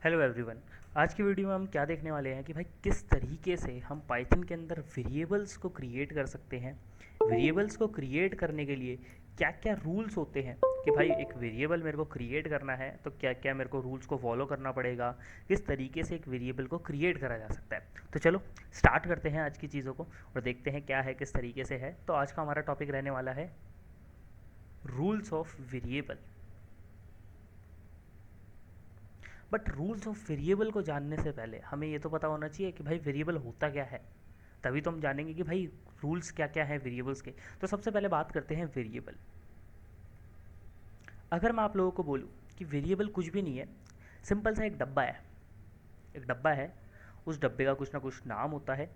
Hello everyone. आज की video में हम क्या देखने वाले हैं कि भाई किस तरीके से हम पाइथन के अंदर वेरिएबल्स को क्रिएट कर सकते हैं। वेरिएबल्स को क्रिएट करने के लिए क्या क्या रूल्स होते हैं कि भाई एक वेरिएबल मेरे को क्रिएट करना है तो क्या क्या मेरे को रूल्स को फॉलो करना पड़ेगा, किस तरीके से एक वेरिएबल को क्रिएट करा जा सकता है। तो चलो स्टार्ट करते हैं आज की चीज़ों को और देखते हैं क्या है, किस तरीके से है। तो आज का हमारा टॉपिक रहने वाला है rules of variable. But rules of variable को जानने से पहले हमें ये तो पता होना चाहिए कि भाई वेरिएबल होता क्या है, तभी तो हम जानेंगे कि भाई रूल्स क्या क्या है वेरिएबल्स के। तो सबसे पहले बात करते हैं वेरिएबल। अगर मैं आप लोगों को बोलूँ कि वेरिएबल कुछ भी नहीं है, सिंपल सा एक डब्बा है। एक डब्बा है, उस डब्बे का कुछ ना कुछ नाम होता है,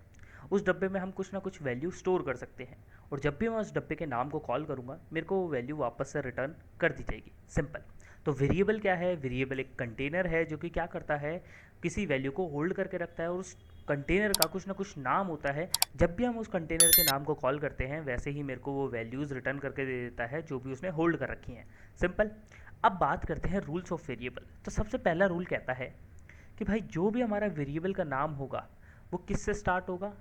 उस डब्बे में हम कुछ ना कुछ वैल्यू स्टोर कर सकते हैं और जब भी मैं उस डब्बे के नाम को कॉल करूँगा मेरे को वो वैल्यू वापस से रिटर्न कर दी जाएगी। सिंपल। तो वेरिएबल क्या है? वेरिएबल एक कंटेनर है जो कि क्या करता है, किसी वैल्यू को होल्ड करके रखता है और उस कंटेनर का कुछ ना कुछ नाम होता है। जब भी हम उस कंटेनर के नाम को कॉल करते हैं वैसे ही मेरे को वो वैल्यूज़ रिटर्न करके दे देता है जो भी उसने होल्ड कर रखी हैं। सिंपल। अब बात करते हैं रूल्स ऑफ वेरिएबल। तो सबसे पहला रूल कहता है कि भाई जो भी हमारा वेरिएबल का नाम होगा वो किससे स्टार्ट होगा,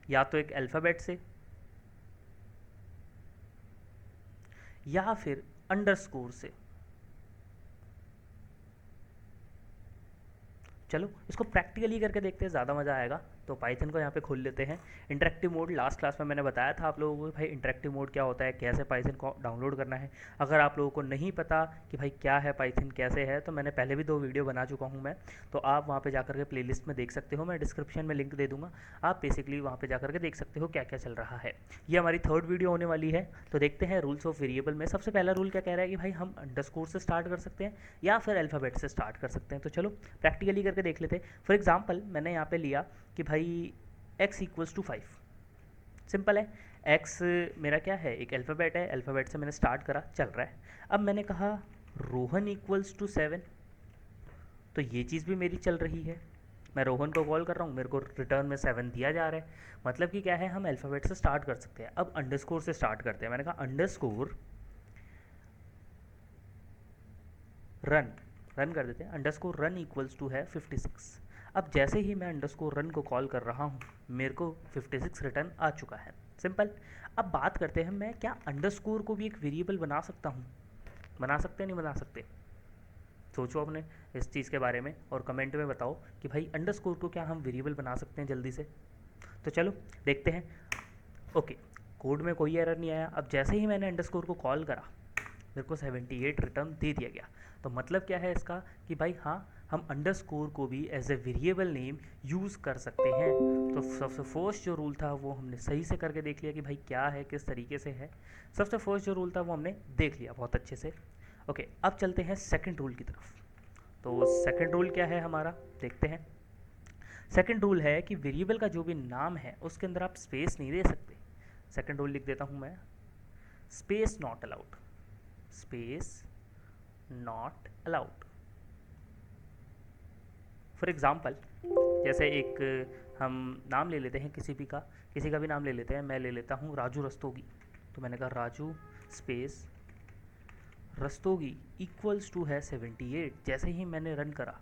या तो एक अल्फ़ाबेट से या फिर अंडरस्कोर से। चलो इसको प्रैक्टिकली करके देखते हैं, ज़्यादा मज़ा आएगा। तो पाइथन को यहाँ पे खोल लेते हैं। इंटरेक्टिव मोड लास्ट क्लास में मैंने बताया था आप लोगों को भाई इंटरेक्टिव मोड क्या होता है, कैसे पाइथन को डाउनलोड करना है। अगर आप लोगों को नहीं पता कि भाई क्या है पाइथन कैसे है, तो मैंने पहले भी 2 वीडियो बना चुका हूँ मैं। तो आप वहाँ पे जाकर के प्लेलिस्ट में देख सकते हो, मैं डिस्क्रिप्शन में लिंक दे दूँगा। आप बेसिकली वहाँ पे जाकर के देख सकते हो क्या क्या चल रहा है। ये हमारी 3rd वीडियो होने वाली है। तो देखते हैं रूल्स ऑफ वेरिएबल में सबसे पहला रूल क्या कह रहा है कि भाई हम अंडरस्कोर से स्टार्ट कर सकते हैं या फिर अल्फ़ाबेट से स्टार्ट कर सकते हैं। तो चलो प्रैक्टिकली करके देख लेते हैं। फॉर एग्जाम्पल मैंने यहाँ पे लिया कि भाई x इक्वल्स टू 5। सिंपल है। x मेरा क्या है, एक अल्फ़ाबेट है, अल्फ़ाबेट से मैंने स्टार्ट करा, चल रहा है। अब मैंने कहा रोहन इक्वल्स टू 7, तो ये चीज़ भी मेरी चल रही है। मैं रोहन को कॉल कर रहा हूँ, मेरे को रिटर्न में 7 दिया जा रहा है। मतलब कि क्या है, हम अल्फ़ाबेट से स्टार्ट कर सकते हैं। अब अंडरस्कोर से स्टार्ट करते हैं। मैंने कहा अंडरस्कोर रन, रन कर देते हैं। अंडरस्कोर रन इक्वल्स टू है 56। अब जैसे ही मैं अंडरस्कोर रन को कॉल कर रहा हूँ मेरे को 56 रिटर्न आ चुका है। सिंपल। अब बात करते हैं, मैं क्या अंडरस्कोर को भी एक वेरिएबल बना सकता हूँ? बना सकते हैं, नहीं बना सकते? सोचो अपने इस चीज़ के बारे में और कमेंट में बताओ कि भाई अंडरस्कोर को क्या हम वेरिएबल बना सकते हैं जल्दी से। तो चलो देखते हैं। ओके, कोड में कोई एरर नहीं आया। अब जैसे ही मैंने अंडरस्कोर को कॉल करा मेरे को 78 रिटर्न दे दिया गया। तो मतलब क्या है इसका कि भाई हाँ, हम अंडरस्कोर को भी as a variable name use कर सकते हैं। तो सबसे फर्स्ट जो रूल था वो हमने सही से करके देख लिया कि भाई क्या है, किस तरीके से है। सबसे फर्स्ट जो रूल था वो हमने देख लिया बहुत अच्छे से। ओके, अब चलते हैं सेकंड रूल की तरफ। तो सेकंड रूल क्या है हमारा, देखते हैं। सेकंड रूल है कि वेरिएबल का जो भी नाम है उसके अंदर आप स्पेस नहीं दे सकते। सेकंड रूल लिख देता हूँ मैं, space not allowed. Space not allowed. For example जैसे एक हम नाम ले लेते हैं किसी का भी नाम ले लेते हैं। मैं ले लेता हूँ राजू रस्तोगी। तो मैंने कहा Raju space Rastogi equals to है 78। जैसे ही मैंने रन करा,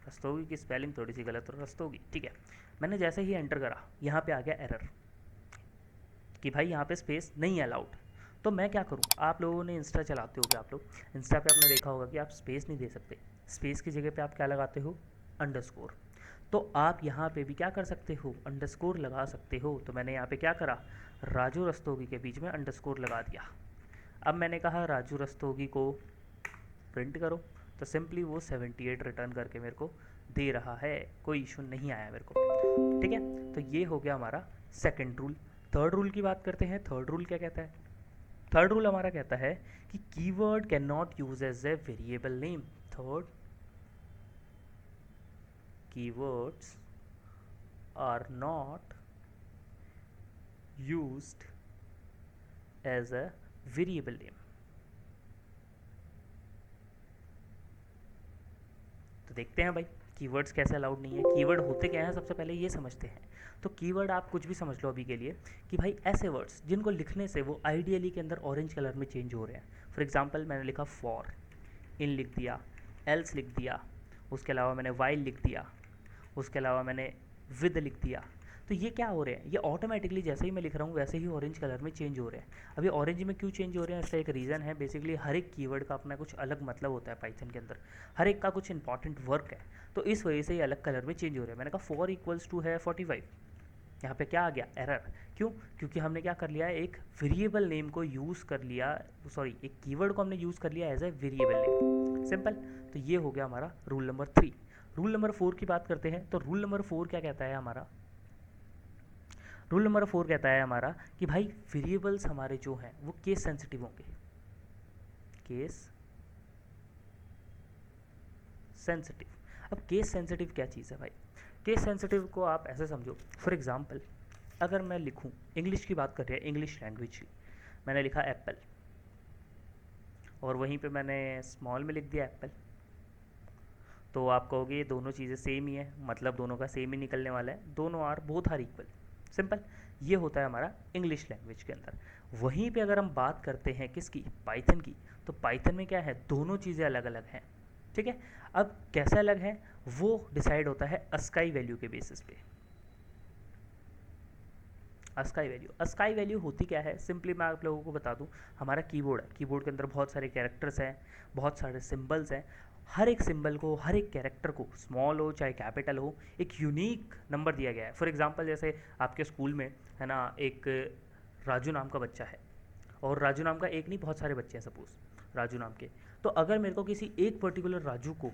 रस्तोगी की स्पेलिंग थोड़ी सी गलत हो, रस्तोगी ठीक है। मैंने जैसे ही एंटर करा यहाँ पे आ गया एरर कि भाई यहाँ पे स्पेस नहीं अलाउड। तो मैं क्या करूँ, आप लोगों ने इंस्टा चलाते हो, क्या आप लोग इंस्टा पे आपने देखा होगा कि आप स्पेस नहीं दे सकते। स्पेस की जगह पे आप क्या लगाते हो, अंडरस्कोर। तो आप यहाँ पे भी क्या कर सकते हो, अंडरस्कोर लगा सकते हो। तो मैंने यहाँ पे क्या करा, राजू रस्तोगी के बीच में अंडरस्कोर लगा दिया। अब मैंने कहा राजू रस्तोगी को प्रिंट करो, तो सिंपली वो 78 रिटर्न करके मेरे को दे रहा है, कोई इशू नहीं आया मेरे को। ठीक है, तो ये हो गया हमारा सेकंड रूल। थर्ड रूल की बात करते हैं। थर्ड रूल क्या कहता है? थर्ड रूल हमारा कहता है कि keyword can not use as a variable name. Third, keywords are not used as a variable name। तो देखते हैं भाई कीवर्ड्स कैसे अलाउड नहीं है। कीवर्ड होते क्या हैं सबसे पहले ये समझते हैं। तो कीवर्ड आप कुछ भी समझ लो अभी के लिए कि भाई ऐसे वर्ड्स जिनको लिखने से वो आइडियली के अंदर ऑरेंज कलर में चेंज हो रहे हैं। फॉर एग्जांपल मैंने लिखा फॉर, इन लिख दिया, एल्स लिख दिया, उसके अलावा मैंने वाइल लिख दिया, उसके अलावा मैंने विद लिख दिया। तो ये क्या हो रहा है, ये ऑटोमेटिकली जैसे ही मैं लिख रहा हूँ वैसे ही ऑरेंज कलर में चेंज हो रहे हैं। अभी ऑरेंज में क्यों चेंज हो रहे हैं, इसका एक रीज़न है। बेसिकली हर एक कीवर्ड का अपना कुछ अलग मतलब होता है पाइथन के अंदर, हर एक का कुछ इंपॉर्टेंट वर्क है, तो इस वजह से ये अलग कलर में चेंज हो रहे हैं। मैंने कहा 4 इक्वल्स टू है 45, यहाँ पे क्या आ गया, एरर। क्यों, क्योंकि हमने क्या कर लिया, एक वेरिएबल नेम को यूज़ कर लिया, सॉरी एक कीवर्ड को हमने यूज़ कर लिया as a variable name, simple. तो ये हो गया हमारा रूल नंबर 3। रूल नंबर 4 की बात करते हैं, तो रूल नंबर 4 क्या कहता है हमारा, रूल नंबर 4 कहता है हमारा कि भाई वेरिएबल्स हमारे जो हैं वो केस सेंसिटिव होंगे, केस सेंसिटिव। अब केस सेंसिटिव क्या चीज़ है भाई, केस सेंसिटिव को आप ऐसे समझो, फॉर एग्जांपल अगर मैं लिखूं, इंग्लिश की बात कर रहे हैं, इंग्लिश लैंग्वेज की, मैंने लिखा एप्पल और वहीं पे मैंने स्मॉल में लिख दिया एप्पल, तो आप कहोगे ये दोनों चीज़ें सेम ही है, मतलब दोनों का सेम ही निकलने वाला है, दोनों or both are equal, simple. ये होता है हमारा इंग्लिश लैंग्वेज के अंदर। वहीं पे अगर हम बात करते हैं किसकी, पाइथन की, तो पाइथन में क्या है, दोनों चीज़ें अलग अलग हैं, ठीक है। अब कैसे अलग है वो डिसाइड होता है अस्काई वैल्यू के बेसिस पे। अस्काई वैल्यू होती क्या है, सिंपली मैं आप लोगों को बता दूं, हमारा कीबोर्ड है, कीबोर्ड के अंदर बहुत सारे कैरेक्टर्स हैं, बहुत सारे सिंबल्स हैं, हर एक सिंबल को, हर एक कैरेक्टर को, स्मॉल हो चाहे कैपिटल हो, एक यूनिक नंबर दिया गया है। फॉर एग्जांपल जैसे आपके स्कूल में है ना, एक राजू नाम का बच्चा है, और राजू नाम का एक नहीं बहुत सारे बच्चे हैं सपोज राजू नाम के, तो अगर मेरे को किसी एक पर्टिकुलर राजू को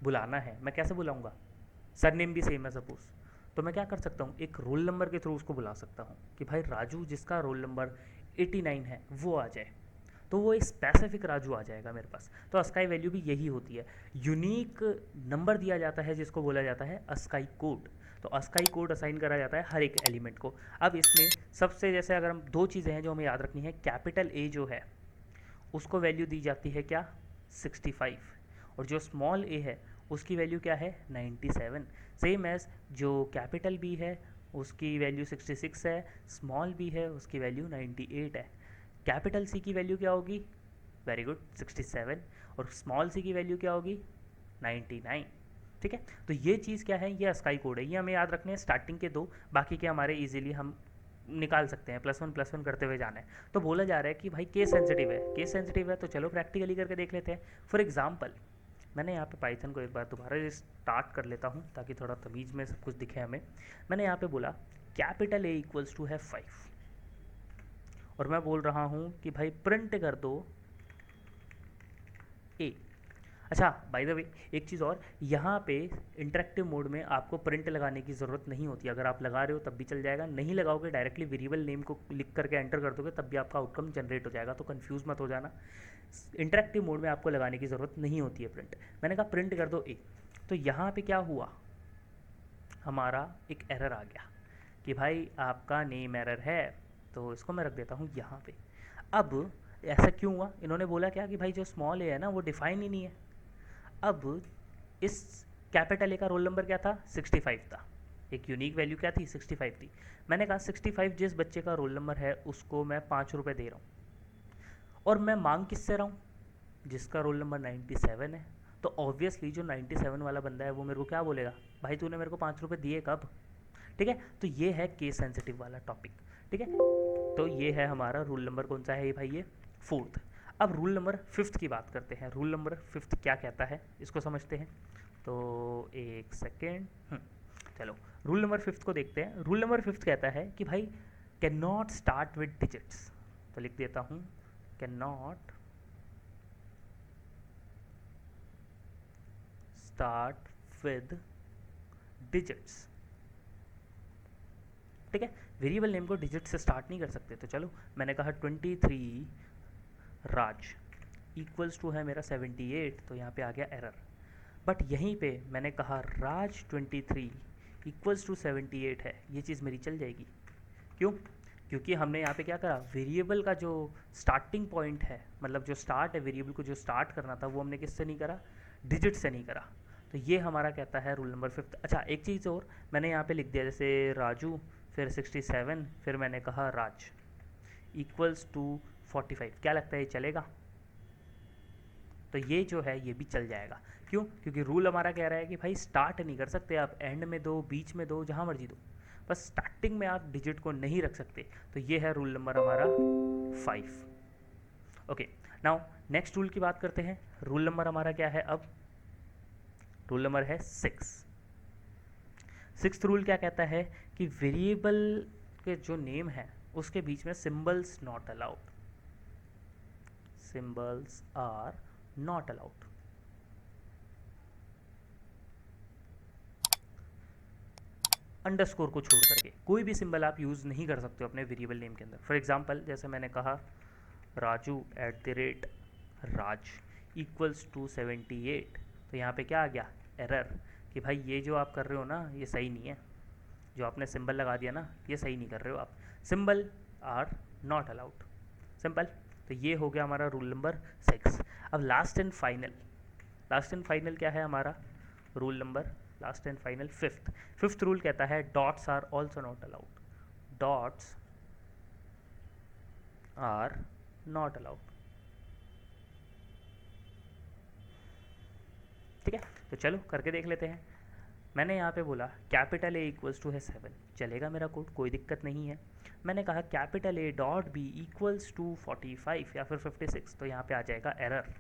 बुलाना है, मैं कैसे बुलाऊंगा, सरनेम भी सेम है सपोज, तो मैं क्या कर सकता हूँ, एक रोल नंबर के थ्रू उसको बुला सकता हूँ कि भाई राजू जिसका रोल नंबर 89 है वो आ जाए, तो वो एक स्पेसिफिक राजू आ जाएगा मेरे पास। तो अस्काई वैल्यू भी यही होती है, यूनिक नंबर दिया जाता है जिसको बोला जाता है अस्काई कोड। तो अस्काई कोड असाइन करा जाता है हर एक एलिमेंट को। अब इसमें सबसे जैसे अगर हम दो चीज़ें हैं जो हमें याद रखनी है, कैपिटल ए जो है उसको वैल्यू दी जाती है क्या, 65, और जो स्मॉल ए है उसकी वैल्यू क्या है, 97। सेम एज जो कैपिटल बी है उसकी वैल्यू 66 है, स्मॉल बी है उसकी वैल्यू 98 है। कैपिटल सी की वैल्यू क्या होगी, वेरी गुड 67, और स्मॉल सी की वैल्यू क्या होगी, 99, ठीक है। तो ये चीज़ क्या है, ये अस्काई कोड है, ये हमें याद रखने हैं स्टार्टिंग के दो, बाकी के हमारे इजीली हम निकाल सकते हैं, +1 करते हुए जाना है। तो बोला जा रहा है कि भाई केस सेंसिटिव है, केस सेंसिटिव है तो चलो प्रैक्टिकली करके देख लेते हैं। फॉर एग्जांपल मैंने यहाँ पे पाइथन को एक बार दोबारा स्टार्ट कर लेता हूँ ताकि थोड़ा तमीज़ में सब कुछ दिखे हमें। मैंने यहाँ पे बोला कैपिटल ए इक्वल्स टू है 5, और मैं बोल रहा हूँ कि भाई प्रिंट कर दो ए। अच्छा बाय द वे एक चीज़ और, यहाँ पे इंटरेक्टिव मोड में आपको प्रिंट लगाने की ज़रूरत नहीं होती, अगर आप लगा रहे हो तब भी चल जाएगा, नहीं लगाओगे डायरेक्टली वेरिएबल नेम को लिख करके एंटर कर दोगे तब भी आपका आउटकम जनरेट हो जाएगा, तो कंफ्यूज मत हो जाना। इंटरेक्टिव मोड में आपको लगाने की ज़रूरत नहीं होती है प्रिंट। मैंने कहा प्रिंट कर दो ए, तो यहाँ पे क्या हुआ, हमारा एक एरर आ गया कि भाई आपका नेम एरर है, तो इसको मैं रख देता हूँ यहाँ पे। अब ऐसा क्यों हुआ, इन्होंने बोला क्या कि भाई जो स्मॉल ए है ना वो डिफाइन ही नहीं है। अब इस कैपिटल ए का रोल नंबर क्या था, 65 था, एक यूनिक वैल्यू क्या थी, 65 थी। मैंने कहा 65 जिस बच्चे का रोल नंबर है उसको मैं 5 रुपये दे रहा हूँ, और मैं मांग किससे रहा हूँ, जिसका रोल नंबर 97 है। तो ऑब्वियसली जो 97 वाला बंदा है वो मेरे को क्या बोलेगा, भाई तूने मेरे को 5 रुपये दिए कब, ठीक है। तो ये है केस सेंसिटिव वाला टॉपिक, ठीक है। तो ये है हमारा रूल नंबर कौन सा है भाई, ये 4th। अब रूल नंबर 5th की बात करते हैं, रूल नंबर 5th क्या कहता है इसको समझते हैं। तो एक सेकेंड, चलो रूल नंबर 5th को देखते हैं। रूल नंबर 5th कहता है कि भाई can not start with digits, तो लिख देता हूँ can not start with digits, ठीक है। वेरिएबल नेम को डिजिट से स्टार्ट नहीं कर सकते, तो चलो मैंने कहा 23 राज इक्वल्स टू है मेरा 78, तो यहाँ पे आ गया एरर। बट यहीं पे मैंने कहा राज 23 इक्वल्स टू 78 है, ये चीज़ मेरी चल जाएगी। क्यों, क्योंकि हमने यहाँ पे क्या करा, वेरिएबल का जो स्टार्टिंग पॉइंट है, मतलब जो स्टार्ट है वेरिएबल को जो स्टार्ट करना था वो हमने किससे नहीं करा, डिजिट से नहीं करा। तो ये हमारा कहता है रूल नंबर 5th। अच्छा एक चीज़ और मैंने यहाँ पे लिख दिया, जैसे राजू फिर 67 फिर मैंने कहा राज इक्वल्स टू 45, क्या लगता है ये चलेगा, तो ये जो है ये भी चल जाएगा। क्यों? क्योंकि रूल हमारा कह रहा है कि भाई स्टार्ट नहीं कर सकते आप, एंड में दो, बीच में दो, जहाँ मर्जी दो, बस स्टार्टिंग में आप डिजिट को नहीं रख सकते। तो ये है रूल नंबर हमारा 5। ओके, नाउ नेक्स्ट रूल की बात करते हैं। रूल नंबर हमारा क्या है अब? रूल नंबर है 6। सिक्स्थ रूल क्या कहता है कि वेरिएबल के जो नेम है उसके बीच में symbols not allowed, symbols are not allowed. Underscore को छोड़ करके कोई भी सिंबल आप यूज़ नहीं कर सकते हो अपने वेरिएबल नेम के अंदर। फॉर एग्जांपल जैसे मैंने कहा राजू @ राज इक्वल्स टू 78, तो यहाँ पे क्या आ गया? एरर, कि भाई ये जो आप कर रहे हो ना ये सही नहीं है, जो आपने सिंबल लगा दिया ना ये सही नहीं कर रहे हो आप, symbol are not allowed. Simple. तो ये हो गया हमारा रूल नंबर 6। अब लास्ट एंड फाइनल क्या है हमारा rule number? Last and final fifth rule कहता है dots are also not allowed, dots are not allowed. ठीक है, तो चलो करके देख लेते हैं। मैंने यहाँ पे बोला कैपिटल A इक्वल्स टू है 7, चलेगा मेरा कोड, कोई दिक्कत नहीं है। मैंने कहा capital A dot B equals to 45 या फिर 56, तो यहाँ पे आ जाएगा एरर।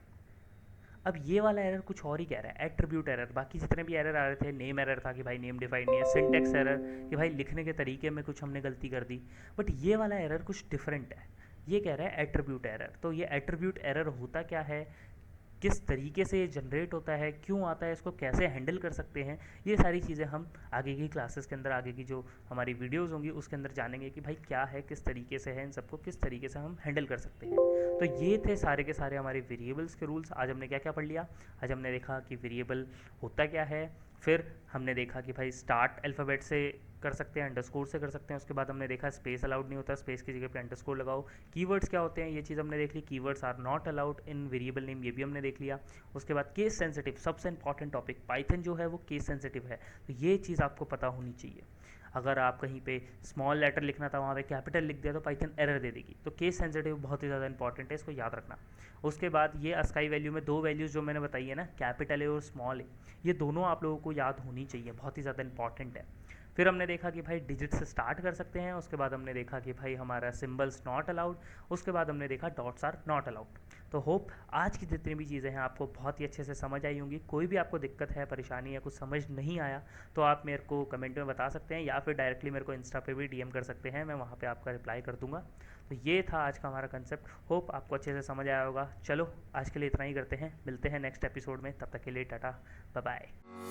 अब ये वाला एरर कुछ और ही कह रहा है, एट्रीब्यूट एरर। बाकी जितने भी एरर आ रहे थे, नेम एरर था कि भाई नेम डिफाइन नहीं है, सिंटेक्स एरर कि भाई लिखने के तरीके में कुछ हमने गलती कर दी, बट ये वाला एरर कुछ डिफरेंट है। ये कह रहा है एट्रीब्यूट एरर। तो ये एट्रीब्यूट एरर होता क्या है, किस तरीके से ये जनरेट होता है, क्यों आता है, इसको कैसे हैंडल कर सकते हैं, ये सारी चीज़ें हम आगे की क्लासेस के अंदर, आगे की जो हमारी वीडियोस होंगी उसके अंदर जानेंगे कि भाई क्या है, किस तरीके से है, इन सबको किस तरीके से हम हैंडल कर सकते हैं। तो ये थे सारे के सारे हमारे वेरिएबल्स के रूल्स। आज हमने क्या क्या पढ़ लिया? आज हमने देखा कि वेरिएबल होता क्या है, फिर हमने देखा कि भाई स्टार्ट अल्फ़ाबेट से कर सकते हैं, अंडरस्कोर से कर सकते हैं। उसके बाद हमने देखा स्पेस अलाउड नहीं होता, स्पेस की जगह पे अंडरस्कोर लगाओ। कीवर्ड्स क्या होते हैं ये चीज़ हमने देख ली, keywords are not allowed in variable name, ये भी हमने देख लिया। उसके बाद केस सेंसिटिव, सबसे इंपॉर्टेंट टॉपिक, पाइथन जो है वो केस सेंसिटिव है, तो ये चीज़ आपको पता होनी चाहिए। अगर आप कहीं पे स्मॉल लेटर लिखना था वहाँ पे कैपिटल लिख दिया तो पाइथन एरर दे देगी। तो केस सेंसिटिव बहुत ही ज़्यादा इंपॉर्टेंट है, इसको याद रखना। उसके बाद ये अस्काई वैल्यू में दो वैल्यूज़ जो मैंने बताई है ना, कैपिटल ए और स्मॉल ए, ये दोनों आप लोगों को याद होनी चाहिए, बहुत ही ज़्यादा इंपॉर्टेंट है। फिर हमने देखा कि भाई डिजिट से स्टार्ट कर सकते हैं। उसके बाद हमने देखा कि भाई हमारा सिंबल्स नॉट अलाउड। उसके बाद हमने देखा डॉट्स आर नॉट अलाउड। तो होप आज की जितनी भी चीज़ें हैं आपको बहुत ही अच्छे से समझ आई होंगी। कोई भी आपको दिक्कत है, परेशानी है, कुछ समझ नहीं आया तो आप मेरे को कमेंट में बता सकते हैं, या फिर डायरेक्टली मेरे को इंस्टा पे भी डीएम कर सकते हैं, मैं वहाँ पे आपका रिप्लाई कर दूंगा। तो ये था आज का हमारा कंसेप्ट, होप आपको अच्छे से समझ आया होगा। चलो आज के लिए इतना ही करते हैं, मिलते हैं नेक्स्ट एपिसोड में, तब तक के लिए टाटा बाय बाय।